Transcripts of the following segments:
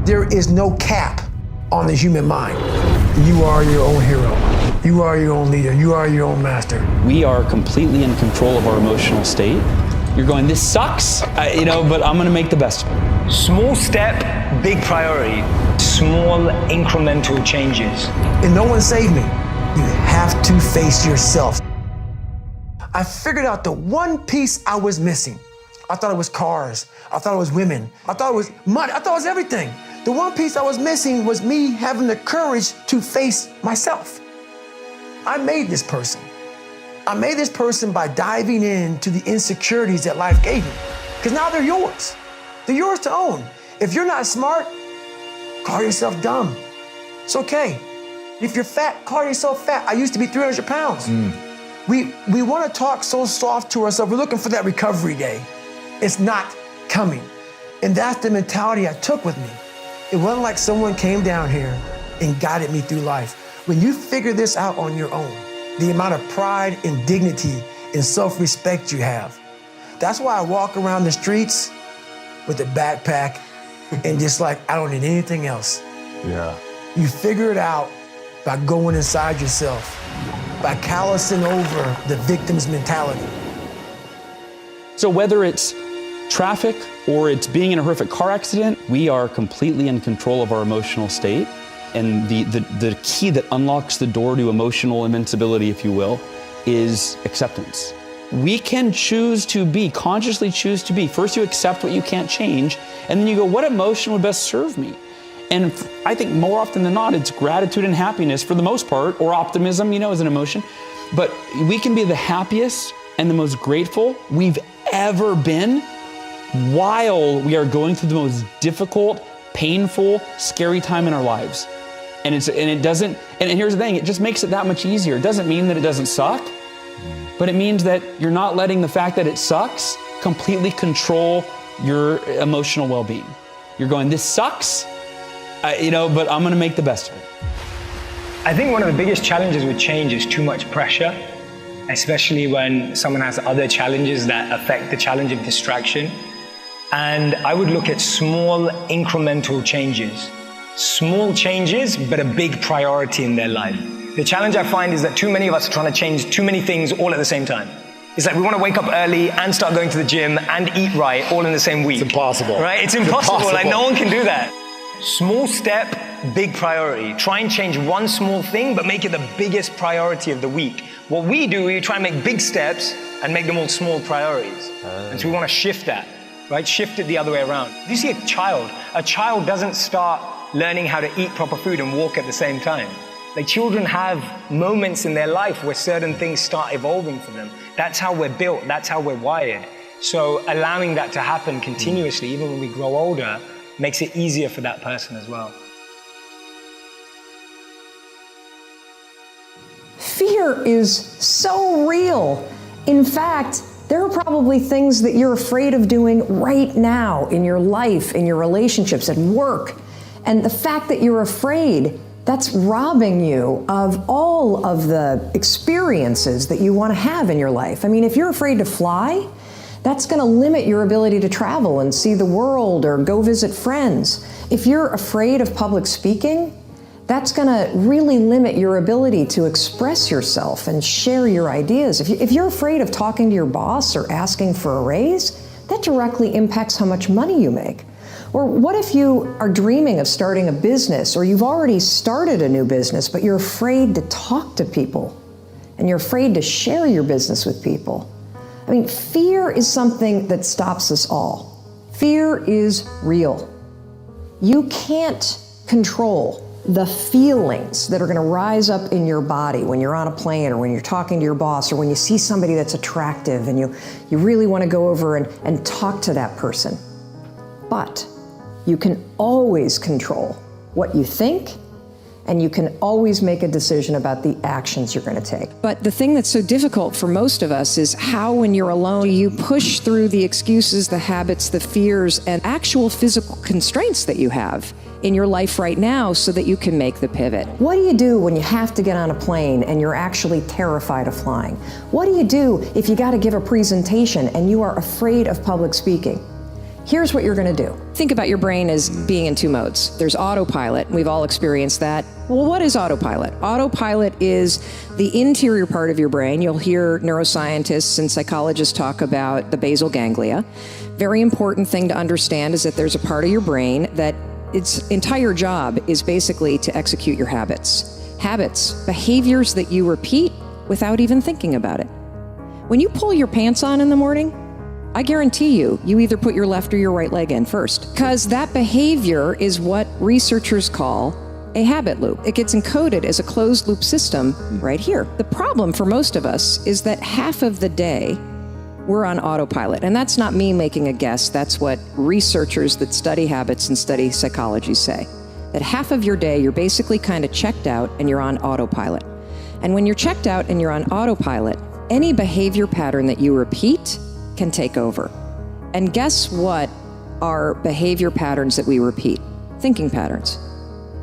There is no cap on the human mind. You are your own hero. You are your own leader. You are your own master. We are completely in control of our emotional state. You're going, this sucks, but I'm gonna make the best of it. Small step, big priority. Small incremental changes. And no one saved me. You have to face yourself. I figured out the one piece I was missing. I thought it was cars. I thought it was women. I thought it was money. I thought it was everything. The one piece I was missing was me having the courage to face myself. I made this person. I made this person by diving into the insecurities that life gave me. Because now they're yours. They're yours to own. If you're not smart, call yourself dumb. It's okay. If you're fat, call yourself fat. I used to be 300 pounds. We want to talk so soft to ourselves. We're looking for that recovery day. It's not coming. And that's the mentality I took with me. It wasn't like someone came down here and guided me through life. When you figure this out on your own, the amount of pride and dignity and self-respect you have. That's why I walk around the streets with a backpack and just like, I don't need anything else. Yeah. You figure it out by going inside yourself, by callousing over the victim's mentality. So whether it's traffic or it's being in a horrific car accident, we are completely in control of our emotional state. And the key that unlocks the door to emotional invincibility, if you will, is acceptance. We can choose to be, consciously choose to be. First you accept what you can't change, and then you go, what emotion would best serve me? And I think more often than not, it's gratitude and happiness for the most part, or optimism, as an emotion. But we can be the happiest and the most grateful we've ever been while we are going through the most difficult, painful, scary time in our lives. And here's the thing, it just makes it that much easier. It doesn't mean that it doesn't suck, but it means that you're not letting the fact that it sucks completely control your emotional well-being. You're going, this sucks, but I'm gonna make the best of it. I think one of the biggest challenges with change is too much pressure, especially when someone has other challenges that affect the challenge of distraction. And I would look at small incremental changes. Small changes, but a big priority in their life. The challenge I find is that too many of us are trying to change too many things all at the same time. It's like we want to wake up early and start going to the gym and eat right all in the same week. It's impossible. Right? It's impossible. Like no one can do that. Small step, big priority. Try and change one small thing, but make it the biggest priority of the week. What we do, we try and make big steps and make them all small priorities. And so we want to shift that, right? Shift it the other way around. If you see a child doesn't start learning how to eat proper food and walk at the same time. Like children have moments in their life where certain things start evolving for them. That's how we're built, that's how we're wired. So allowing that to happen continuously, even when we grow older, makes it easier for that person as well. Fear is so real. In fact, there are probably things that you're afraid of doing right now in your life, in your relationships, at work. And the fact that you're afraid, that's robbing you of all of the experiences that you want to have in your life. I mean, if you're afraid to fly, that's going to limit your ability to travel and see the world or go visit friends. If you're afraid of public speaking, that's going to really limit your ability to express yourself and share your ideas. If you're afraid of talking to your boss or asking for a raise, that directly impacts how much money you make. Or what if you are dreaming of starting a business, or you've already started a new business, but you're afraid to talk to people, and you're afraid to share your business with people? I mean, fear is something that stops us all. Fear is real. You can't control the feelings that are going to rise up in your body when you're on a plane, or when you're talking to your boss, or when you see somebody that's attractive and you really want to go over and talk to that person. But you can always control what you think, and you can always make a decision about the actions you're going to take. But the thing that's so difficult for most of us is how, when you're alone, you push through the excuses, the habits, the fears, and actual physical constraints that you have in your life right now so that you can make the pivot. What do you do when you have to get on a plane and you're actually terrified of flying? What do you do if you got to give a presentation and you are afraid of public speaking? Here's what you're going to do. Think about your brain as being in two modes. There's autopilot. We've all experienced that. Well, what is autopilot? Autopilot is the interior part of your brain. You'll hear neuroscientists and psychologists talk about the basal ganglia. Very important thing to understand is that there's a part of your brain that its entire job is basically to execute your habits. Habits, behaviors that you repeat without even thinking about it. When you pull your pants on in the morning, I guarantee you either put your left or your right leg in first, because that behavior is what researchers call a habit loop. It gets encoded as a closed loop system right here. The problem for most of us is that half of the day we're on autopilot. And that's not me making a guess. That's what researchers that study habits and study psychology say. That half of your day you're basically kind of checked out and you're on autopilot. And when you're checked out and you're on autopilot, any behavior pattern that you repeat can take over. And guess what are behavior patterns that we repeat? Thinking patterns.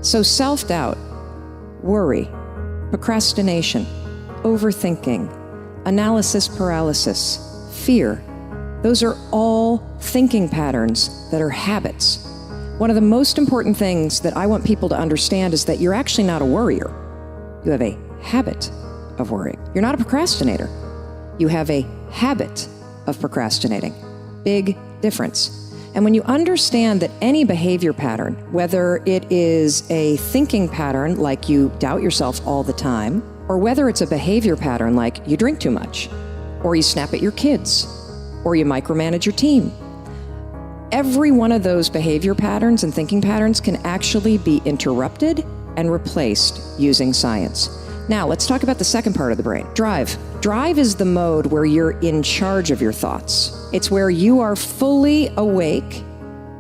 So self-doubt, worry, procrastination, overthinking, analysis paralysis, fear, those are all thinking patterns that are habits. One of the most important things that I want people to understand is that you're actually not a worrier. You have a habit of worrying. You're not a procrastinator. You have a habit of procrastinating. Big difference. And when you understand that any behavior pattern, whether it is a thinking pattern like you doubt yourself all the time, or whether it's a behavior pattern like you drink too much, or you snap at your kids, or you micromanage your team, every one of those behavior patterns and thinking patterns can actually be interrupted and replaced using science. Now, let's talk about the second part of the brain, drive. Drive is the mode where you're in charge of your thoughts. It's where you are fully awake,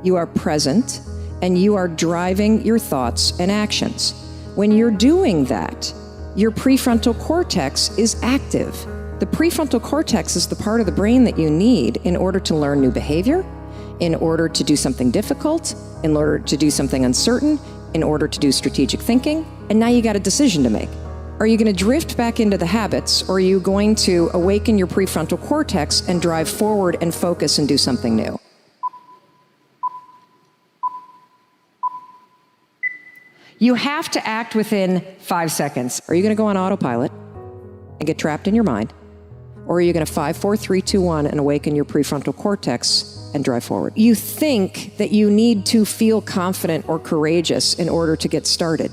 you are present, and you are driving your thoughts and actions. When you're doing that, your prefrontal cortex is active. The prefrontal cortex is the part of the brain that you need in order to learn new behavior, in order to do something difficult, in order to do something uncertain, in order to do strategic thinking. And now you got a decision to make. Are you going to drift back into the habits, or are you going to awaken your prefrontal cortex and drive forward and focus and do something new? You have to act within 5 seconds. Are you going to go on autopilot and get trapped in your mind? Or are you going to 5, 4, 3, 2, 1 and awaken your prefrontal cortex and drive forward? You think that you need to feel confident or courageous in order to get started.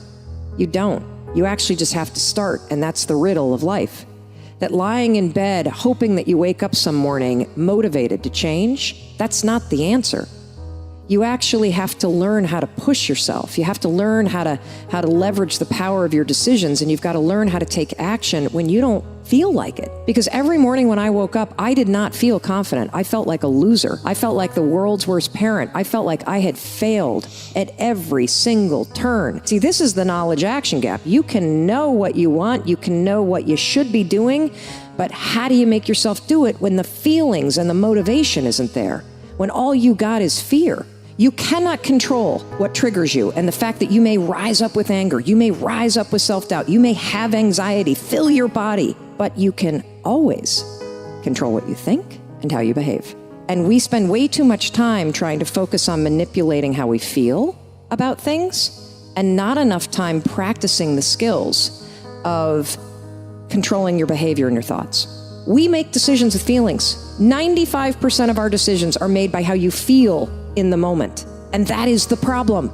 You don't. You actually just have to start, and that's the riddle of life. That lying in bed, hoping that you wake up some morning motivated to change, that's not the answer. You actually have to learn how to push yourself. You have to learn how to leverage the power of your decisions, and you've got to learn how to take action when you don't feel like it. Because every morning when I woke up, I did not feel confident. I felt like a loser. I felt like the world's worst parent. I felt like I had failed at every single turn. See, this is the knowledge action gap. You can know what you want, you can know what you should be doing, but how do you make yourself do it when the feelings and the motivation isn't there? When all you got is fear? You cannot control what triggers you, and the fact that you may rise up with anger, you may rise up with self-doubt, you may have anxiety fill your body, but you can always control what you think and how you behave. And we spend way too much time trying to focus on manipulating how we feel about things, and not enough time practicing the skills of controlling your behavior and your thoughts. We make decisions with feelings. 95% of our decisions are made by how you feel in the moment. And that is the problem.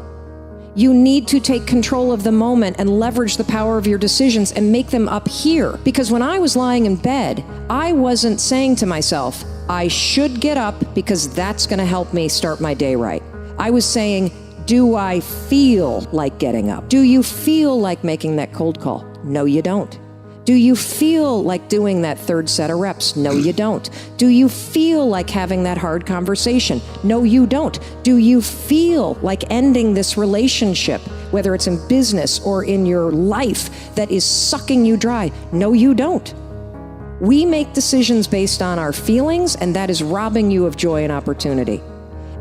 You need to take control of the moment and leverage the power of your decisions and make them up here. Because when I was lying in bed, I wasn't saying to myself, I should get up because that's going to help me start my day right. I was saying, do I feel like getting up? Do you feel like making that cold call? No, you don't. Do you feel like doing that third set of reps? No, you don't. Do you feel like having that hard conversation? No, you don't. Do you feel like ending this relationship, whether it's in business or in your life, that is sucking you dry? No, you don't. We make decisions based on our feelings, and that is robbing you of joy and opportunity.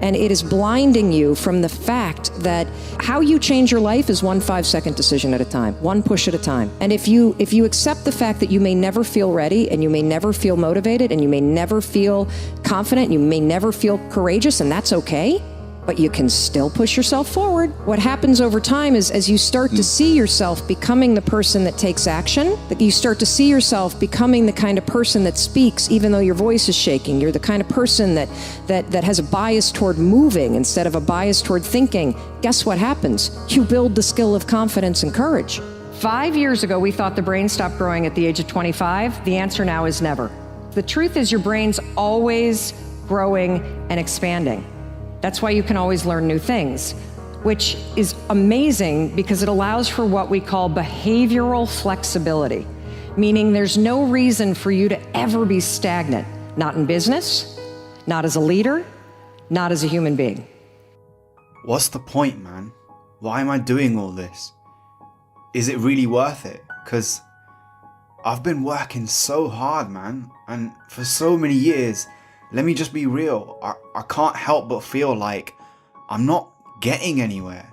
And it is blinding you from the fact that how you change your life is one 5-second decision at a time, one push at a time. And if you accept the fact that you may never feel ready, and you may never feel motivated, and you may never feel confident, you may never feel courageous, and that's okay, but you can still push yourself forward. What happens over time is, as you start to see yourself becoming the person that takes action, that you start to see yourself becoming the kind of person that speaks even though your voice is shaking. You're the kind of person that has a bias toward moving instead of a bias toward thinking. Guess what happens? You build the skill of confidence and courage. 5 years ago, we thought the brain stopped growing at the age of 25. The answer now is never. The truth is, your brain's always growing and expanding. That's why you can always learn new things, which is amazing because it allows for what we call behavioral flexibility, meaning there's no reason for you to ever be stagnant, not in business, not as a leader, not as a human being. What's the point, man? Why am I doing all this? Is it really worth it? Because I've been working so hard, man, and for so many years. Let me just be real, I can't help but feel like I'm not getting anywhere.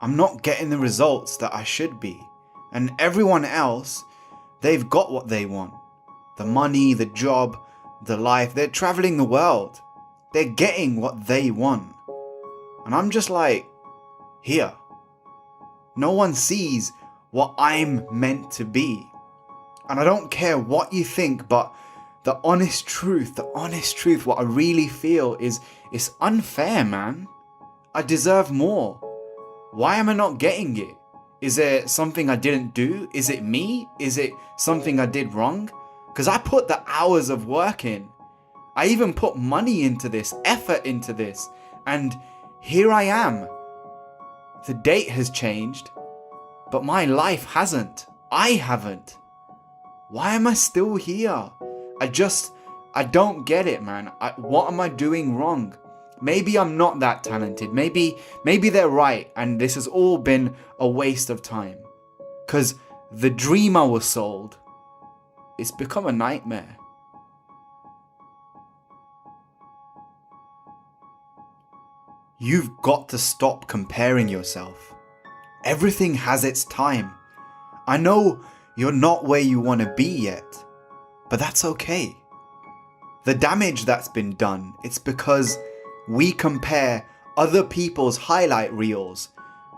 I'm not getting the results that I should be. And everyone else, they've got what they want. The money, the job, the life, they're traveling the world. They're getting what they want. And I'm just like, here. No one sees what I'm meant to be. And I don't care what you think, but the honest truth, what I really feel is it's unfair, man. I deserve more. Why am I not getting it? Is there something I didn't do? Is it me? Is it something I did wrong? Because I put the hours of work in. I even put money into this, effort into this. And here I am. The date has changed, but my life hasn't. I haven't. Why am I still here? I don't get it, man. What am I doing wrong? Maybe I'm not that talented. Maybe they're right and this has all been a waste of time. Because the dream I was sold, it's become a nightmare. You've got to stop comparing yourself. Everything has its time. I know you're not where you want to be yet. But that's okay. The damage that's been done, it's because we compare other people's highlight reels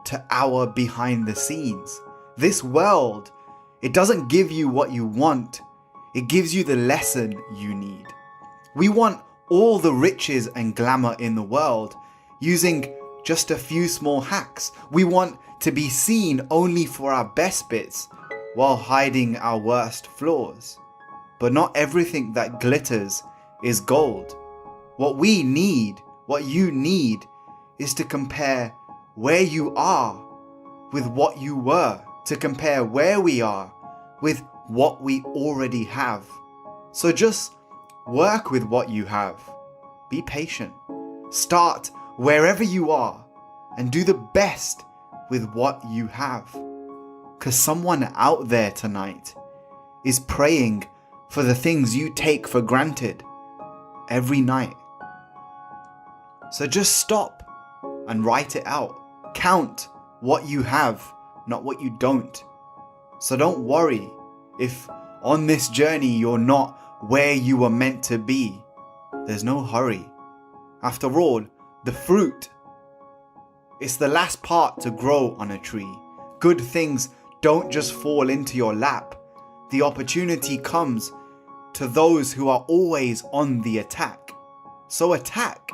to our behind the scenes. This world, it doesn't give you what you want. It gives you the lesson you need. We want all the riches and glamour in the world using just a few small hacks. We want to be seen only for our best bits while hiding our worst flaws. But not everything that glitters is gold. What we need, what you need, is to compare where you are with what you were, to compare where we are with what we already have. So just work with what you have. Be patient. Start wherever you are and do the best with what you have. Because someone out there tonight is praying for the things you take for granted every night. So just stop and write it out. Count what you have, not what you don't. So don't worry if on this journey you're not where you were meant to be. There's no hurry. After all, the fruit, it's the last part to grow on a tree. Good things don't just fall into your lap. The opportunity comes to those who are always on the attack. So attack.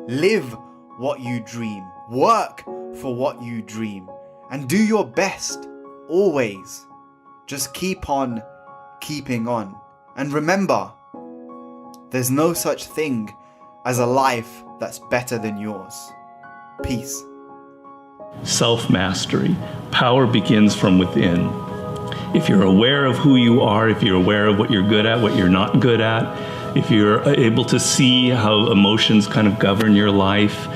Live what you dream. Work for what you dream. And do your best. Always. Just keep on keeping on. And remember, there's no such thing as a life that's better than yours. Peace. Self-mastery. Power begins from within. If you're aware of who you are, if you're aware of what you're good at, what you're not good at, if you're able to see how emotions kind of govern your life,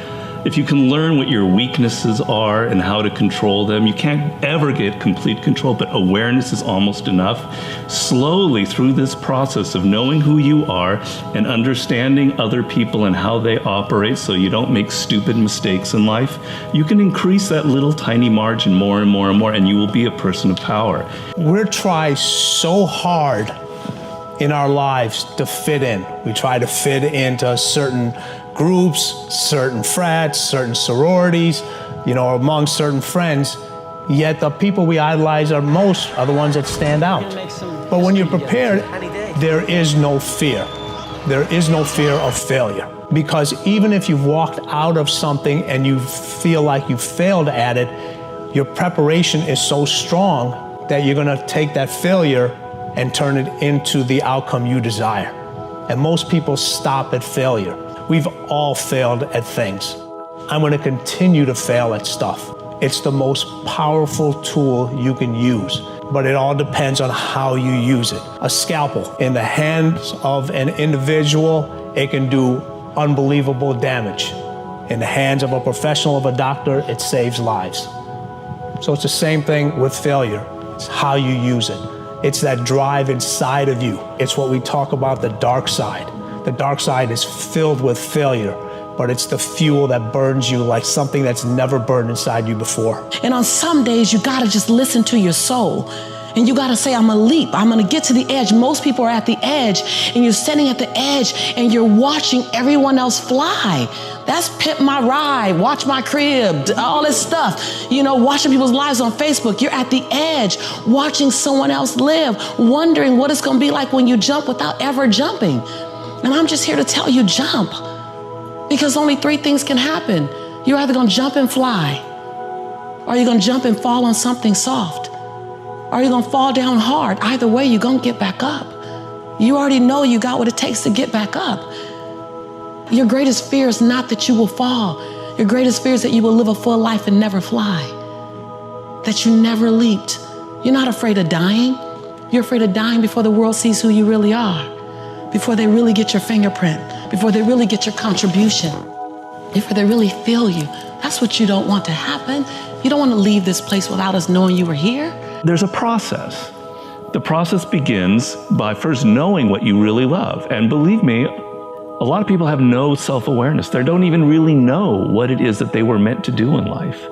If you can learn what your weaknesses are and how to control them, you can't ever get complete control, but awareness is almost enough. Slowly through this process of knowing who you are and understanding other people and how they operate so you don't make stupid mistakes in life, you can increase that little tiny margin more and more and more, and you will be a person of power. We're trying so hard in our lives to fit in. We try to fit into certain groups, certain frats, certain sororities, or among certain friends, yet the people we idolize are the ones that stand out. But when you're prepared, there is no fear. There is no fear of failure. Because even if you've walked out of something and you feel like you failed at it, your preparation is so strong that you're gonna take that failure and turn it into the outcome you desire. And most people stop at failure. We've all failed at things. I'm gonna continue to fail at stuff. It's the most powerful tool you can use, but it all depends on how you use it. A scalpel in the hands of an individual, it can do unbelievable damage. In the hands of a professional, of a doctor, it saves lives. So it's the same thing with failure. It's how you use it. It's that drive inside of you. It's what we talk about, the dark side. The dark side is filled with failure, but it's the fuel that burns you like something that's never burned inside you before. And on some days, you gotta just listen to your soul. And you gotta say, I'm gonna leap, I'm gonna get to the edge. Most people are at the edge, and you're standing at the edge, and you're watching everyone else fly. That's Pimp My Ride, Watch My Crib, all this stuff. Watching people's lives on Facebook. You're at the edge, watching someone else live, wondering what it's gonna be like when you jump without ever jumping. And I'm just here to tell you, jump. Because only three things can happen. You're either gonna jump and fly, or you're gonna jump and fall on something soft, or you're gonna fall down hard. Either way, you're gonna get back up. You already know you got what it takes to get back up. Your greatest fear is not that you will fall. Your greatest fear is that you will live a full life and never fly, that you never leaped. You're not afraid of dying. You're afraid of dying before the world sees who you really are, before they really get your fingerprint, before they really get your contribution, before they really feel you. That's what you don't want to happen. You don't want to leave this place without us knowing you were here. There's a process. The process begins by first knowing what you really love. And believe me, a lot of people have no self-awareness. They don't even really know what it is that they were meant to do in life.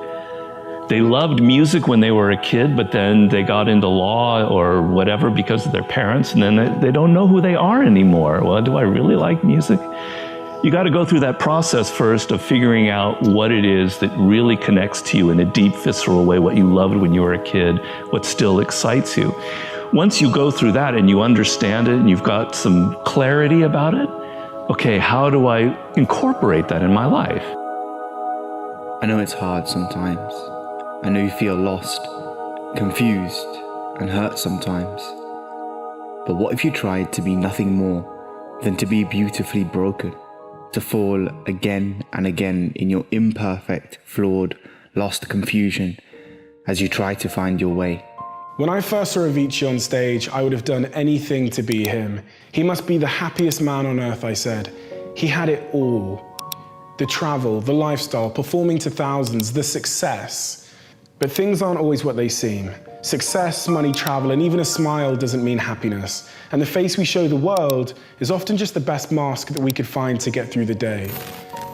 They loved music when they were a kid, but then they got into law or whatever because of their parents, and then they don't know who they are anymore. Well, do I really like music? You got to go through that process first of figuring out what it is that really connects to you in a deep, visceral way, what you loved when you were a kid, what still excites you. Once you go through that and you understand it and you've got some clarity about it, okay, how do I incorporate that in my life? I know it's hard sometimes. I know you feel lost, confused, and hurt sometimes. But what if you tried to be nothing more than to be beautifully broken? To fall again and again in your imperfect, flawed, lost confusion as you try to find your way. When I first saw Avicii on stage, I would have done anything to be him. He must be the happiest man on earth, I said. He had it all. The travel, the lifestyle, performing to thousands, the success. But things aren't always what they seem. Success, money, travel, and even a smile doesn't mean happiness. And the face we show the world is often just the best mask that we could find to get through the day.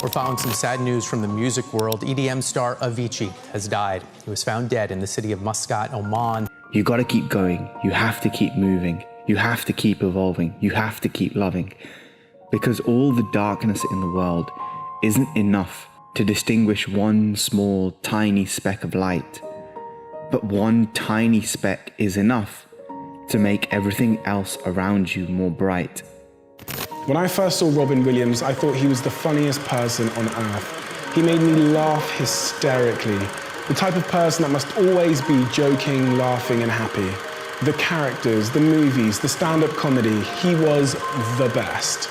We're following some sad news from the music world. EDM star Avicii has died. He was found dead in the city of Muscat, Oman. You gotta keep going. You have to keep moving. You have to keep evolving. You have to keep loving. Because all the darkness in the world isn't enough to distinguish one small, tiny speck of light. But one tiny speck is enough to make everything else around you more bright. When I first saw Robin Williams, I thought he was the funniest person on earth. He made me laugh hysterically. The type of person that must always be joking, laughing, and happy. The characters, the movies, the stand-up comedy, he was the best.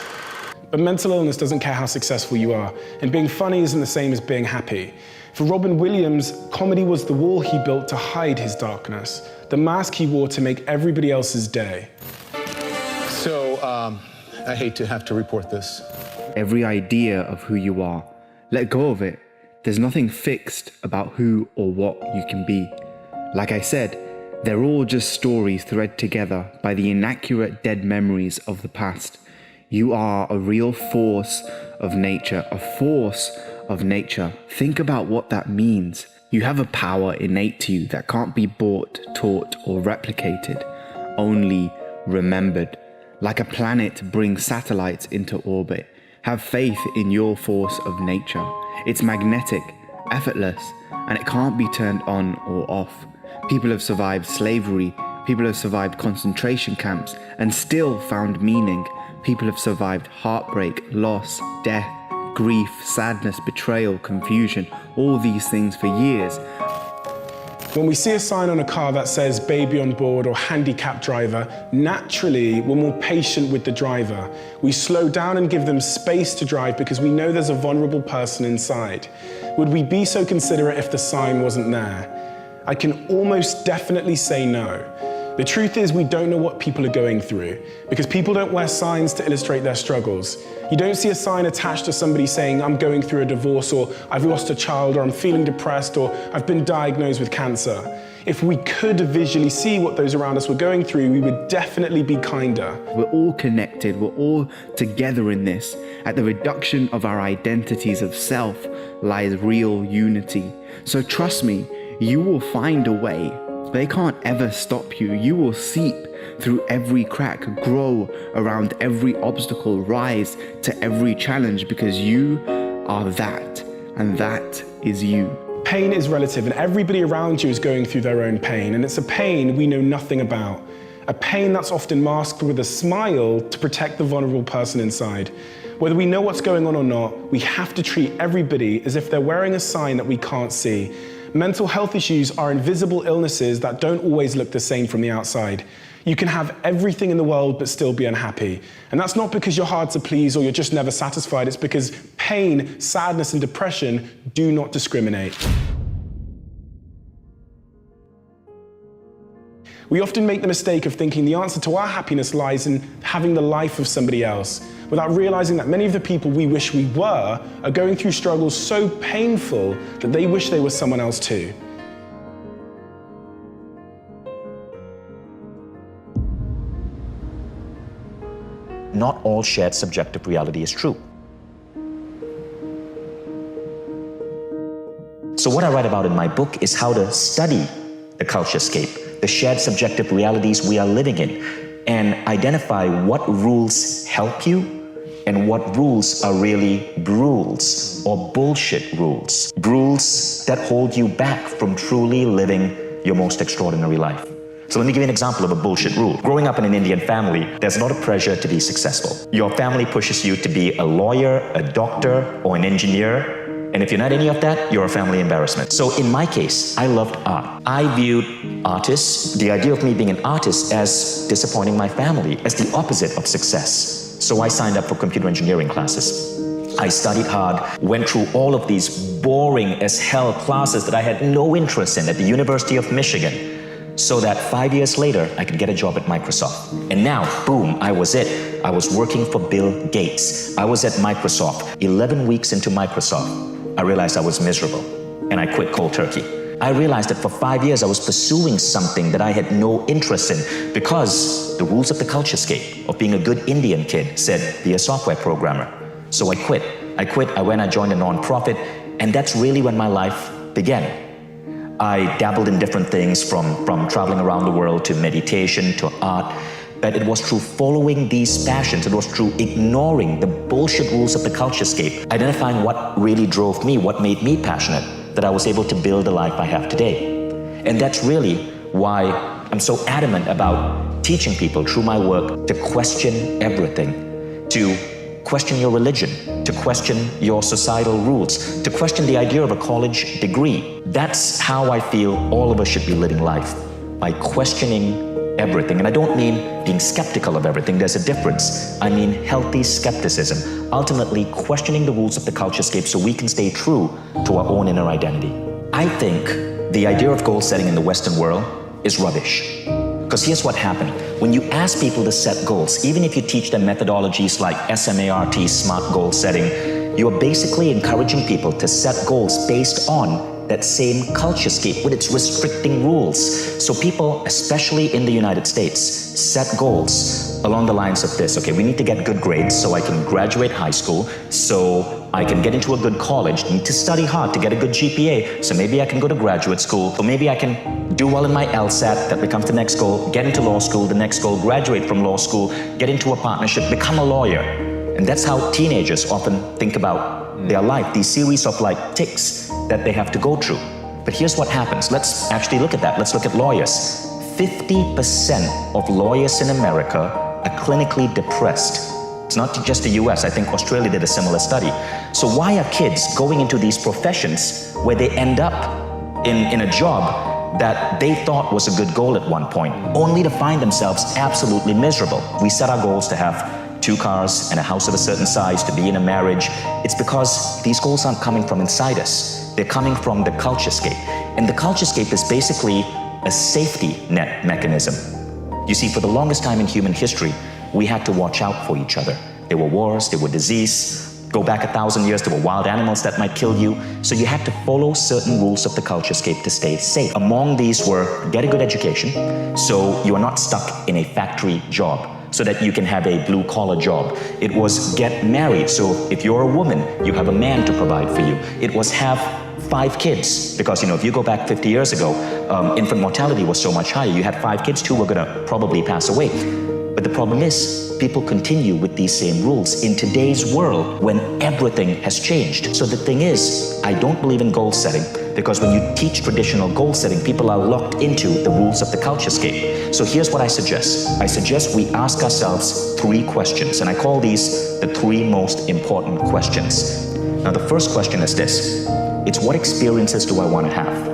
But mental illness doesn't care how successful you are, and being funny isn't the same as being happy. For Robin Williams, comedy was the wall he built to hide his darkness, the mask he wore to make everybody else's day. So, I hate to have to report this. Every idea of who you are, let go of it. There's nothing fixed about who or what you can be. Like I said, they're all just stories threaded together by the inaccurate dead memories of the past. You are a real force of nature, a force of nature. Think about what that means. You have a power innate to you that can't be bought, taught, or replicated, only remembered. Like a planet brings satellites into orbit. Have faith in your force of nature. It's magnetic, effortless, and it can't be turned on or off. People have survived slavery, people have survived concentration camps and still found meaning. People have survived heartbreak, loss, death, grief, sadness, betrayal, confusion, all these things for years. When we see a sign on a car that says baby on board or handicapped driver, naturally we're more patient with the driver. We slow down and give them space to drive because we know there's a vulnerable person inside. Would we be so considerate if the sign wasn't there? I can almost definitely say no. The truth is we don't know what people are going through because people don't wear signs to illustrate their struggles. You don't see a sign attached to somebody saying, I'm going through a divorce, or I've lost a child, or I'm feeling depressed, or I've been diagnosed with cancer. If we could visually see what those around us were going through, we would definitely be kinder. We're all connected, we're all together in this. At the reduction of our identities of self lies real unity. So trust me, you will find a way. They can't ever stop you. You will seep through every crack, grow around every obstacle, rise to every challenge because you are that, and that is you. Pain is relative, and everybody around you is going through their own pain, and it's a pain we know nothing about. A pain that's often masked with a smile to protect the vulnerable person inside. Whether we know what's going on or not, we have to treat everybody as if they're wearing a sign that we can't see. Mental health issues are invisible illnesses that don't always look the same from the outside. You can have everything in the world but still be unhappy. And that's not because you're hard to please or you're just never satisfied. It's because pain, sadness, and depression do not discriminate. We often make the mistake of thinking the answer to our happiness lies in having the life of somebody else, without realizing that many of the people we wish we were are going through struggles so painful that they wish they were someone else too. Not all shared subjective reality is true. So what I write about in my book is how to study the culturescape, the shared subjective realities we are living in, and identify what rules help you and what rules are really rules or bullshit rules. Rules that hold you back from truly living your most extraordinary life. So let me give you an example of a bullshit rule. Growing up in an Indian family, there's a lot of pressure to be successful. Your family pushes you to be a lawyer, a doctor, or an engineer. And if you're not any of that, you're a family embarrassment. So in my case, I loved art. I viewed artists, the idea of me being an artist, as disappointing my family, as the opposite of success. So I signed up for computer engineering classes. I studied hard, went through all of these boring as hell classes that I had no interest in at the University of Michigan, so that 5 years later, I could get a job at Microsoft. And now, boom, I was it. I was working for Bill Gates. I was at Microsoft. 11 weeks into Microsoft, I realized I was miserable, and I quit cold turkey. I realized that for 5 years I was pursuing something that I had no interest in because the rules of the culturescape of being a good Indian kid said, be a software programmer. So I quit. I joined a nonprofit, and that's really when my life began. I dabbled in different things from traveling around the world to meditation to art, but it was through following these passions, it was through ignoring the bullshit rules of the culturescape, identifying what really drove me, what made me passionate, that I was able to build the life I have today. And that's really why I'm so adamant about teaching people through my work to question everything, to question your religion, to question your societal rules, to question the idea of a college degree. That's how I feel all of us should be living life, by questioning everything. And I don't mean being skeptical of everything, there's a difference. I mean healthy skepticism, ultimately questioning the rules of the culturescape so we can stay true to our own inner identity. I think the idea of goal setting in the Western world is rubbish. Because here's what happened. When you ask people to set goals, even if you teach them methodologies like SMART, SMART goal setting, You are basically encouraging people to set goals based on that same culturescape with its restricting rules. So people, especially in the United States, set goals along the lines of this. Okay, we need to get good grades so I can graduate high school, so I can get into a good college, need to study hard to get a good GPA, so maybe I can go to graduate school, or maybe I can do well in my LSAT, that becomes the next goal, get into law school, the next goal, graduate from law school, get into a partnership, become a lawyer. And that's how teenagers often think about their life, these series of like ticks that they have to go through. But here's what happens. Let's actually look at that. Let's look at lawyers. 50% of lawyers in America are clinically depressed. It's not just the US. I think Australia did a similar study. So why are kids going into these professions where they end up in a job that they thought was a good goal at one point, only to find themselves absolutely miserable? We set our goals to have 2 cars and a house of a certain size, to be in a marriage. It's because these goals aren't coming from inside us. They're coming from the culturescape. And the culturescape is basically a safety net mechanism. You see, for the longest time in human history, we had to watch out for each other. There were wars, there were disease. Go back 1,000 years, there were wild animals that might kill you. So you had to follow certain rules of the culturescape to stay safe. Among these were get a good education, so you are not stuck in a factory job, so that you can have a blue-collar job. It was get married, so if you're a woman, you have a man to provide for you. It was have 5 kids, because if you go back 50 years ago, infant mortality was so much higher. You had 5 kids, 2 were gonna probably pass away. But the problem is, people continue with these same rules in today's world when everything has changed. So the thing is, I don't believe in goal setting, because when you teach traditional goal setting, people are locked into the rules of the culturescape. So here's what I suggest. I suggest we ask ourselves 3 questions, and I call these the 3 most important questions. Now, the first question is this. It's what experiences do I want to have?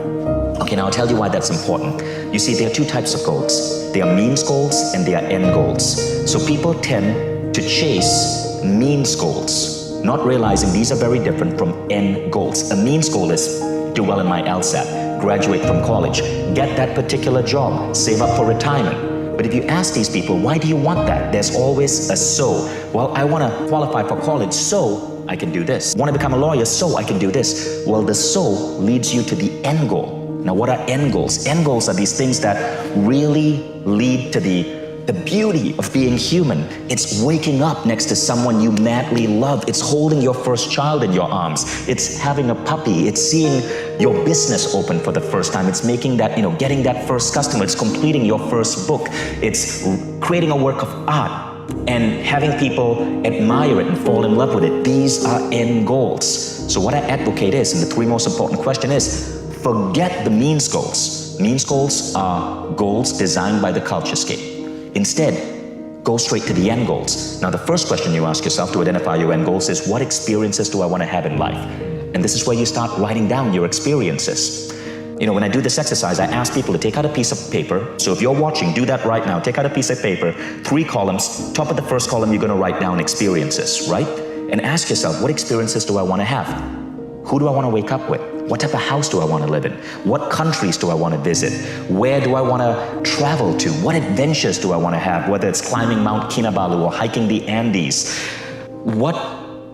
Okay, now I'll tell you why that's important. You see, there are 2 types of goals. There are means goals and there are end goals. So people tend to chase means goals, not realizing these are very different from end goals. A means goal is do well in my LSAT, graduate from college, get that particular job, save up for retirement. But if you ask these people, why do you want that? There's always a so. Well, I want to qualify for college, so I can do this. Want to become a lawyer, so I can do this. Well, the so leads you to the end goal. Now, what are end goals? End goals are these things that really lead to the beauty of being human. It's waking up next to someone you madly love. It's holding your first child in your arms. It's having a puppy. It's seeing your business open for the first time. It's making that, getting that first customer. It's completing your first book. It's creating a work of art and having people admire it and fall in love with it. These are end goals. So what I advocate is, and the 3 most important question is, forget the means goals. Means goals are goals designed by the culturescape. Instead, go straight to the end goals. Now, the first question you ask yourself to identify your end goals is, what experiences do I want to have in life? And this is where you start writing down your experiences. When I do this exercise, I ask people to take out a piece of paper. So if you're watching, do that right now. Take out a piece of paper, 3 columns. Top of the first column, you're going to write down experiences, right? And ask yourself, what experiences do I want to have? Who do I want to wake up with? What type of house do I want to live in? What countries do I want to visit? Where do I want to travel to? What adventures do I want to have? Whether it's climbing Mount Kinabalu or hiking the Andes. What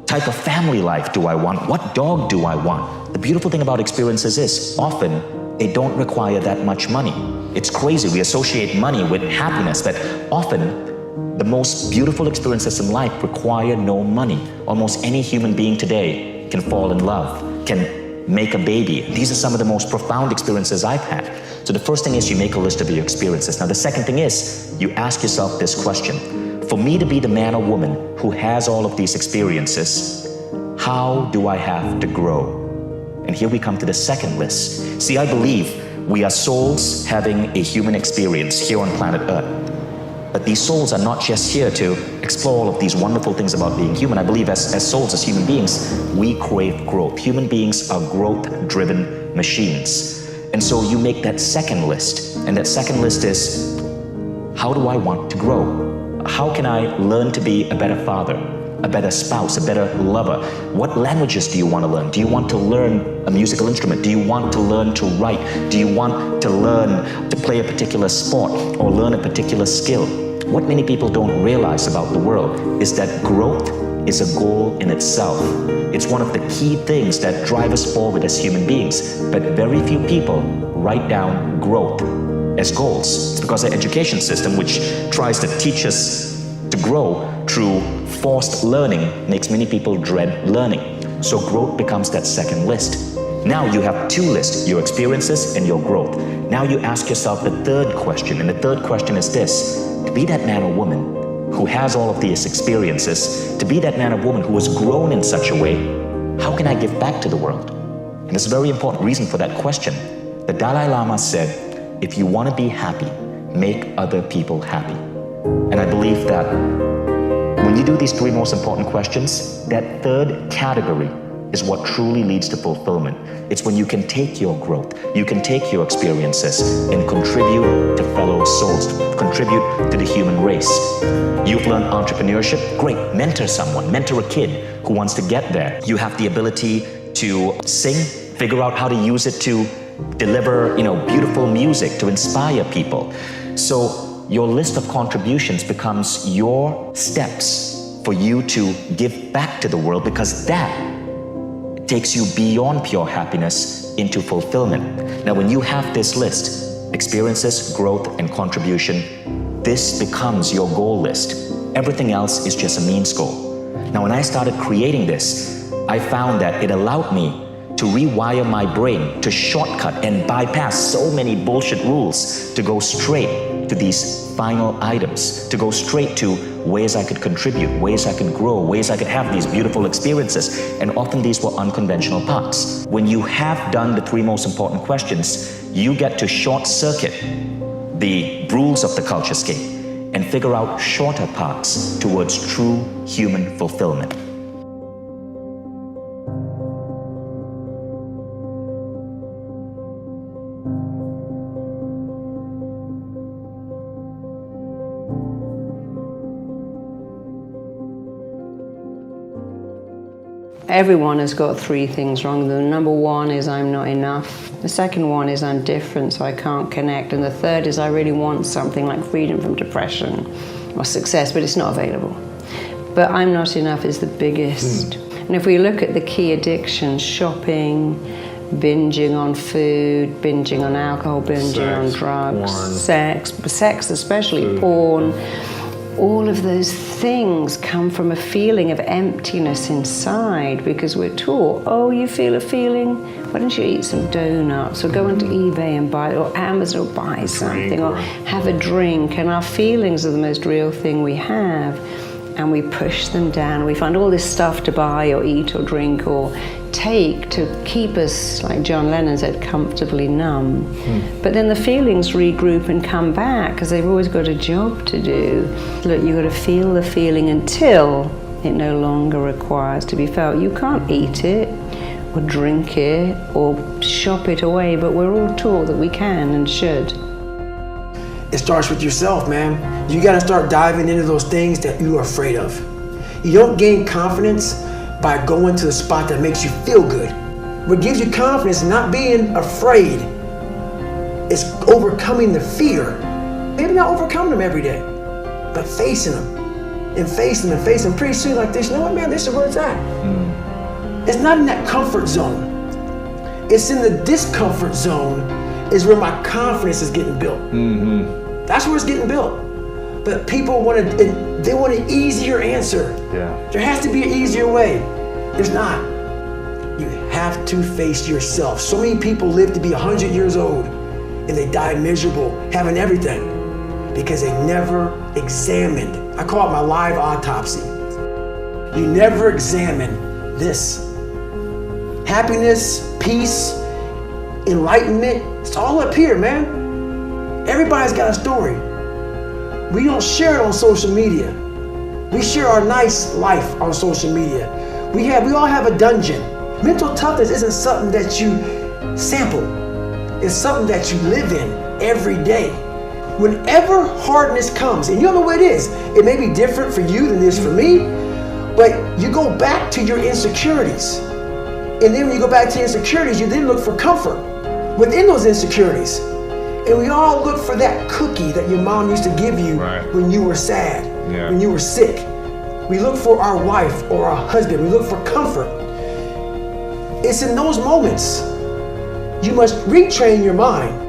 type of family life do I want? What dog do I want? The beautiful thing about experiences is often they don't require that much money. It's crazy. We associate money with happiness, but often the most beautiful experiences in life require no money. Almost any human being today can fall in love, can make a baby. These are some of the most profound experiences I've had. So the first thing is you make a list of your experiences. Now the second thing is you ask yourself this question. For me to be the man or woman who has all of these experiences, how do I have to grow? And here we come to the second list. See, I believe we are souls having a human experience here on planet Earth. But these souls are not just here to explore all of these wonderful things about being human. I believe as souls, as human beings, we crave growth. Human beings are growth-driven machines. And so you make that second list. And that second list is, how do I want to grow? How can I learn to be a better father, a better spouse, a better lover? What languages do you want to learn? Do you want to learn a musical instrument? Do you want to learn to write? Do you want to learn to play a particular sport or learn a particular skill? What many people don't realize about the world is that growth is a goal in itself. It's one of the key things that drive us forward as human beings. But very few people write down growth as goals. It's because our education system, which tries to teach us to grow through forced learning, makes many people dread learning. So growth becomes that second list. Now you have two lists, your experiences and your growth. Now you ask yourself the third question, and the third question is this: to be that man or woman who has all of these experiences, to be that man or woman who has grown in such a way, how can I give back to the world? And there's a very important reason for that question. The Dalai Lama said, if you want to be happy, make other people happy. And I believe that when you do these three most important questions, that third category is what truly leads to fulfillment. It's when you can take your growth, you can take your experiences and contribute to fellow souls, contribute to the human race. You've learned entrepreneurship, great, mentor someone, mentor a kid who wants to get there. You have the ability to sing, figure out how to use it to deliver, beautiful music to inspire people. So your list of contributions becomes your steps for you to give back to the world, because that takes you beyond pure happiness into fulfillment. Now, when you have this list, experiences, growth, and contribution, this becomes your goal list. Everything else is just a means goal. Now, when I started creating this, I found that it allowed me to rewire my brain, to shortcut and bypass so many bullshit rules, to go straight to these final items, to go straight to ways I could contribute, ways I could grow, ways I could have these beautiful experiences. And often these were unconventional paths. When you have done the three most important questions, you get to short circuit the rules of the culturescape and figure out shorter paths towards true human fulfillment. Everyone has got three things wrong. The number one is I'm not enough. The second one is I'm different, so I can't connect. And the third is I really want something like freedom from depression or success, but it's not available. But I'm not enough is the biggest. And if we look at the key addictions, shopping, binging on food, binging on alcohol, binging on drugs, sex especially, porn, all of those things come from a feeling of emptiness inside, because we're taught, oh, you feel a feeling, why don't you eat some donuts or go onto eBay and buy, or Amazon or buy something, or have a drink. And our feelings are the most real thing we have, and we push them down. We find all this stuff to buy or eat or drink or take to keep us, like John Lennon said, comfortably numb. But then the feelings regroup and come back because they've always got a job to do. Look, you've got to feel the feeling until it no longer requires to be felt. You can't eat it or drink it or shop it away, but we're all taught that we can and should. It starts with yourself, man. You gotta start diving into those things that you are afraid of. You don't gain confidence by going to the spot that makes you feel good. What gives you confidence is not being afraid. It's overcoming the fear. Maybe not overcoming them every day, but facing them and facing them and facing them. Pretty soon like this, you know what, man, this is where it's at. It's not in that comfort zone. It's in the discomfort zone is where my confidence is getting built. That's where it's getting built. But people want an easier answer. There has to be an easier way. There's not. You have to face yourself. So many people live to be 100 years old and they die miserable, having everything, because they never examined. I call it my live autopsy. You never examine this. Happiness, peace, enlightenment, it's all up here, man. Everybody's got a story. We don't share it on social media. We share our nice life on social media. We all have a dungeon. Mental toughness isn't something that you sample. It's something that you live in every day. Whenever hardness comes, and you don't know what it is, it may be different for you than it is for me, but you go back to your insecurities. And then when you go back to your insecurities, you then look for comfort within those insecurities. And we all look for that cookie that your mom used to give you when you were sad, when you were sick. We look for our wife or our husband. We look for comfort. It's in those moments you must retrain your mind